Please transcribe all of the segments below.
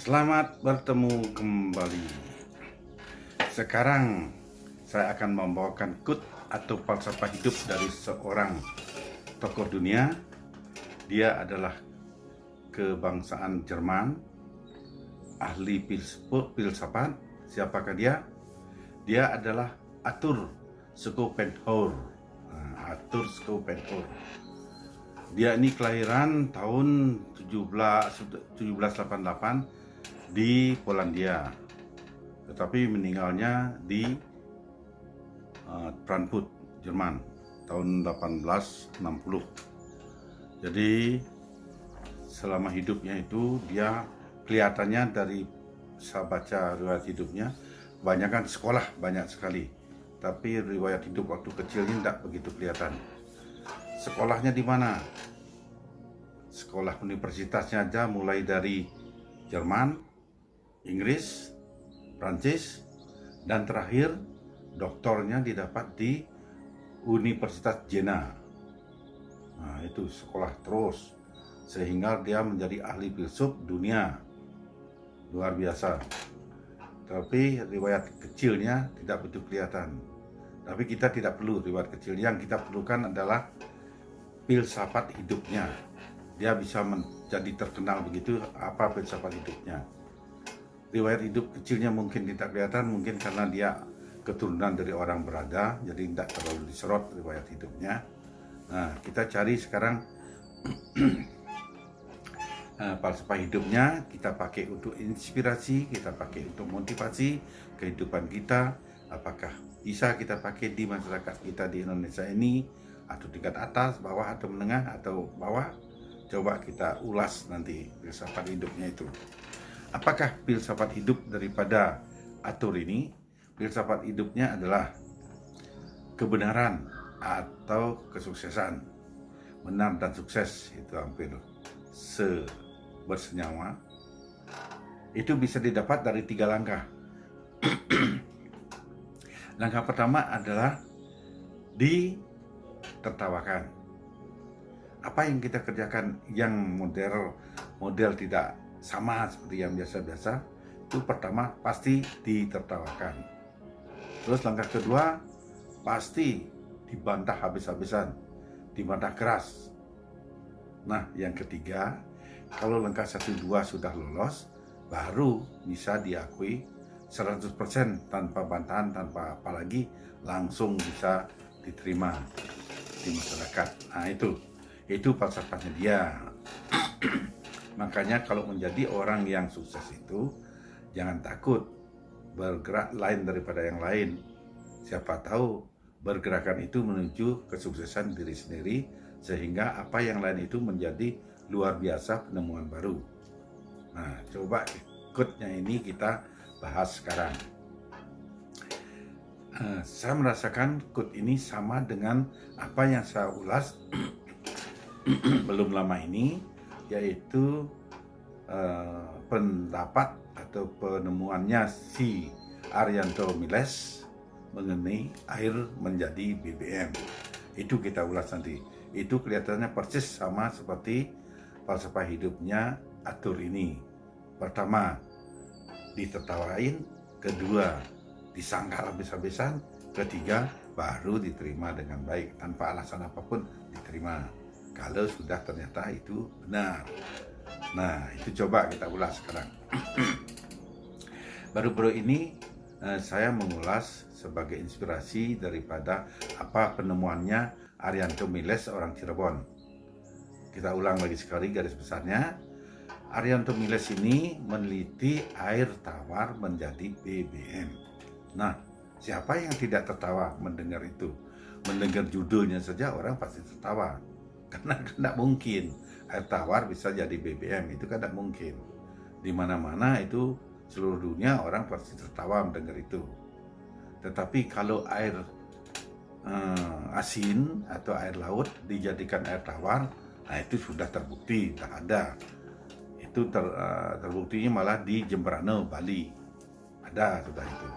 Selamat bertemu kembali. Sekarang saya akan membawakan quote atau falsafah hidup dari seorang tokoh dunia. Dia adalah kebangsaan Jerman, ahli filsafat. Siapakah dia? Dia adalah Arthur Schopenhauer. Arthur Schopenhauer. Dia ini kelahiran tahun 1788 di Polandia, tetapi meninggalnya di Frankfurt, Jerman tahun 1860. Jadi selama hidupnya itu dia kelihatannya dari saya baca riwayat hidupnya kebanyakan sekolah banyak sekali, tapi riwayat hidup waktu kecilnya tidak begitu kelihatan. Sekolahnya di mana? Sekolah universitasnya aja mulai dari Jerman, Inggris, Prancis, dan terakhir doktornya didapat di Universitas Jena. Nah, itu sekolah terus sehingga dia menjadi ahli filsuf dunia. Luar biasa. Tapi riwayat kecilnya tidak begitu kelihatan. Tapi kita tidak perlu riwayat kecil. Yang kita perlukan adalah filsafat hidupnya. Dia bisa menjadi terkenal begitu, apa filsafat hidupnya. Riwayat hidup kecilnya mungkin tidak kelihatan, mungkin karena dia keturunan dari orang berada, jadi tidak terlalu disorot riwayat hidupnya. Nah, kita cari sekarang falsafah hidupnya, kita pakai untuk inspirasi, kita pakai untuk motivasi kehidupan kita. Apakah bisa kita pakai di masyarakat kita di Indonesia ini, atau tingkat atas, bawah, atau menengah, atau bawah? Coba kita ulas nanti filsafat hidupnya itu. Apakah filsafat hidup daripada Arthur ini? Filsafat hidupnya adalah kebenaran atau kesuksesan. Benar dan sukses itu hampir bersenyawa. Itu bisa didapat dari 3 langkah. Langkah pertama adalah ditertawakan. Apa yang kita kerjakan yang model tidak sama seperti yang biasa-biasa, itu pertama pasti ditertawakan. Terus langkah kedua pasti dibantah habis-habisan, dibantah keras. Nah, yang ketiga, kalau langkah 1, 2 sudah lolos, baru bisa diakui 100% tanpa bantahan, tanpa apalagi, langsung bisa diterima di masyarakat. Nah, itu falsafahnya dia. Makanya kalau menjadi orang yang sukses itu jangan takut bergerak lain daripada yang lain. Siapa tahu bergerakan itu menuju kesuksesan diri sendiri, sehingga apa yang lain itu menjadi luar biasa, penemuan baru. Nah, coba quote-nya ini kita bahas sekarang. Saya merasakan quote ini sama dengan apa yang saya ulas belum lama ini, yaitu pendapat atau penemuannya si Arianto Miles mengenai air menjadi BBM. Itu kita ulas nanti. Itu kelihatannya persis sama seperti falsafah hidupnya Arthur ini. Pertama, ditertawain. Kedua, disangkal habis-habisan. Ketiga, baru diterima dengan baik, tanpa alasan apapun diterima, kalau sudah ternyata itu benar. Nah, itu coba kita ulas sekarang. Baru-baru ini saya mengulas sebagai inspirasi daripada apa penemuannya Arianto Miles, orang Cirebon. Kita ulang lagi sekali garis besarnya. Arianto Miles ini meneliti air tawar menjadi BBM. Nah, siapa yang tidak tertawa mendengar itu? Mendengar judulnya saja orang pasti tertawa. Karena tidak mungkin air tawar bisa jadi BBM, itu kan tidak mungkin. Di mana-mana itu seluruh dunia orang pasti tertawa mendengar itu. Tetapi kalau air asin atau air laut dijadikan air tawar, nah itu sudah terbukti, tak ada. Itu terbuktinya malah di Jemberana, Bali. Ada sudah itu.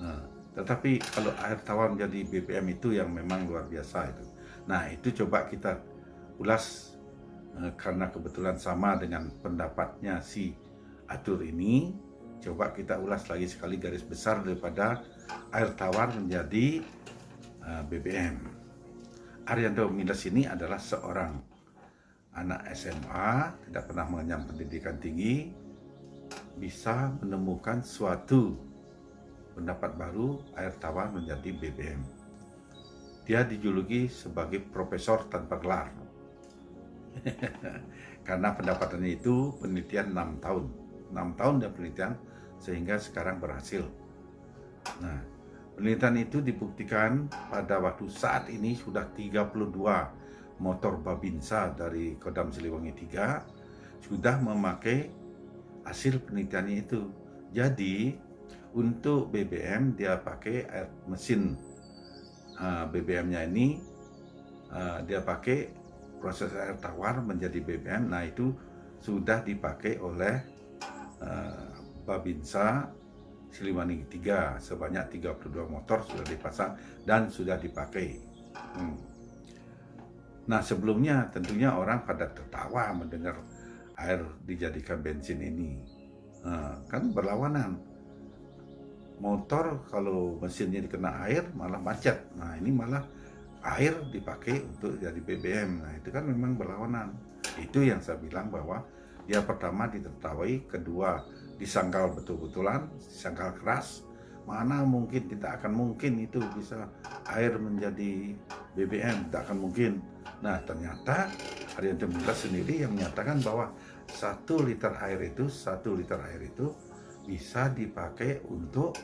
Nah, tetapi kalau air tawar menjadi BBM itu yang memang luar biasa itu. Nah, itu coba kita ulas karena kebetulan sama dengan pendapatnya si Atur ini coba kita ulas lagi sekali garis besar daripada air tawar menjadi BBM. Arianto Milas ini adalah seorang anak SMA, tidak pernah mengenyam pendidikan tinggi, bisa menemukan suatu pendapat baru air tawar menjadi BBM. Dia dijuluki sebagai profesor tanpa gelar. Karena pendapatannya itu penelitian 6 tahun. 6 tahun dia penelitian sehingga sekarang berhasil. Nah, penelitian itu dibuktikan pada waktu saat ini sudah 32 motor Babinsa dari Kodam Siliwangi 3 sudah memakai hasil penelitiannya itu. Jadi untuk BBM dia pakai mesin BBM-nya ini dia pakai proses air tawar menjadi BBM. Nah itu sudah dipakai oleh Babinsa Siliwangi 3 sebanyak 32 motor sudah dipasang dan sudah dipakai. Nah sebelumnya tentunya orang pada tertawa mendengar air dijadikan bensin ini. Kan berlawanan. Motor kalau mesinnya dikena air malah macet. Nah ini malah air dipakai untuk jadi BBM. Nah itu kan memang berlawanan. Itu yang saya bilang bahwa dia pertama ditertawai, kedua disangkal betul-betulan, disangkal keras. Mana mungkin, tidak akan mungkin itu bisa air menjadi BBM, tidak akan mungkin. Nah ternyata Arianto Milas sendiri yang menyatakan bahwa 1 liter air itu bisa dipakai untuk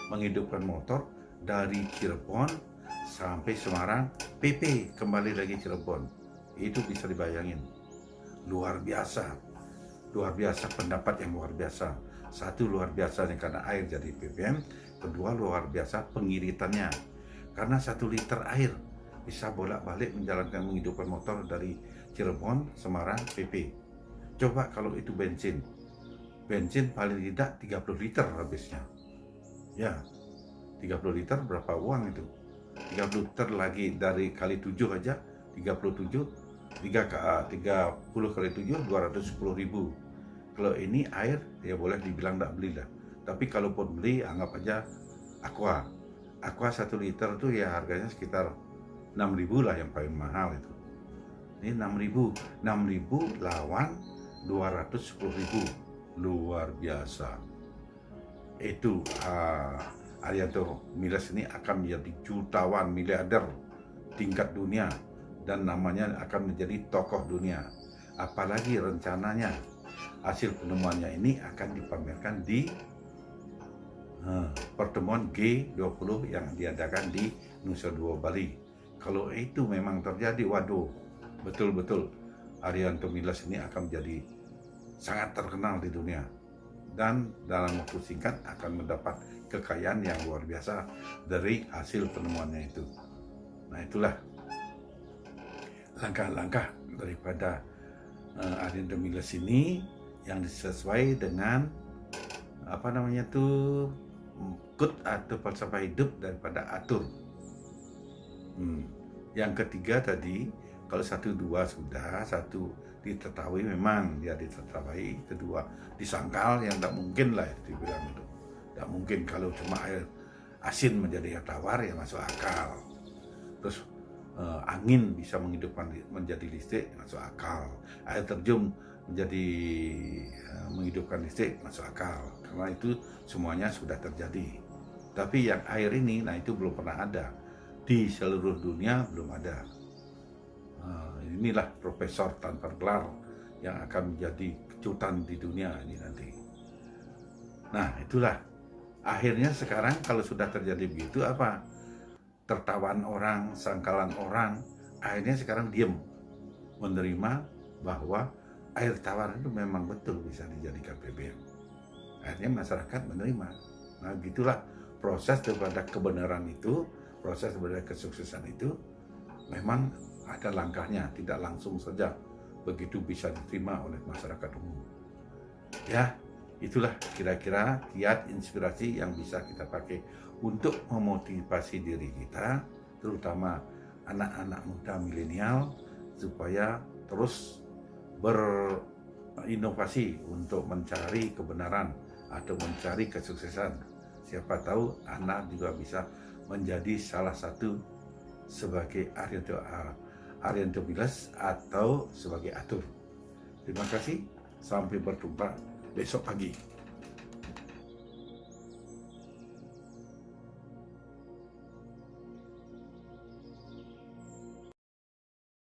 menghidupkan motor dari Cirebon sampai Semarang, PP kembali lagi Cirebon. Itu bisa dibayangin, luar biasa pendapat yang luar biasa. Satu, luar biasanya karena air jadi BBM. Kedua, luar biasa pengiritannya karena 1 liter air bisa bolak-balik menjalankan menghidupkan motor dari Cirebon, Semarang, PP. Coba kalau itu bensin paling tidak 30 liter habisnya. Ya, 30 liter berapa uang itu? 30 liter lagi dari kali 7 aja, 37, 30 kali 7, 210.000. Kalau ini air, ya boleh dibilang tak beli lah. Tapi kalaupun beli, anggap aja Aqua 1 liter tuh ya harganya sekitar 6.000 lah yang paling mahal itu. Ini 6.000 lawan 210.000, luar biasa. Itu Arianto Milas ini akan menjadi jutawan miliarder tingkat dunia dan namanya akan menjadi tokoh dunia. Apalagi rencananya hasil penemuannya ini akan dipamerkan di pertemuan G20 yang diadakan di Nusa Dua Bali. Kalau itu memang terjadi, waduh, betul-betul Arianto Milas ini akan menjadi sangat terkenal di dunia dan dalam waktu singkat akan mendapat kekayaan yang luar biasa dari hasil penemuannya itu. Nah itulah langkah-langkah daripada Arianto Milas ini yang sesuai dengan kut atau falsafah hidup daripada atur. Yang ketiga tadi, kalau 1, 2 sudah, 1 ditertawai, memang dia ditertawai, kedua disangkal, yang tak mungkin lah itu dibilang itu. Tak mungkin kalau cuma air asin menjadi air tawar, ya masuk akal. Terus angin bisa menghidupkan menjadi listrik, masuk akal. Air terjun menjadi menghidupkan listrik, masuk akal. Karena itu semuanya sudah terjadi. Tapi yang air ini, nah itu belum pernah ada. Di seluruh dunia belum ada. Inilah profesor tanpa gelar yang akan menjadi kejutan di dunia ini nanti. Nah itulah. Akhirnya sekarang kalau sudah terjadi begitu apa? Tertawaan orang, sangkalan orang, akhirnya sekarang diam. Menerima bahwa air tawar itu memang betul bisa dijadikan BBM. Akhirnya masyarakat menerima. Nah gitulah proses daripada kebenaran itu, proses daripada kesuksesan itu memang ada langkahnya, tidak langsung saja begitu bisa diterima oleh masyarakat umum. Ya, itulah kira-kira kiat inspirasi yang bisa kita pakai untuk memotivasi diri kita, terutama anak-anak muda milenial, supaya terus inovasi untuk mencari kebenaran atau mencari kesuksesan. Siapa tahu Anda juga bisa menjadi salah satu sebagai Ariantopilas atau sebagai atur. Terima kasih, sampai berjumpa besok pagi.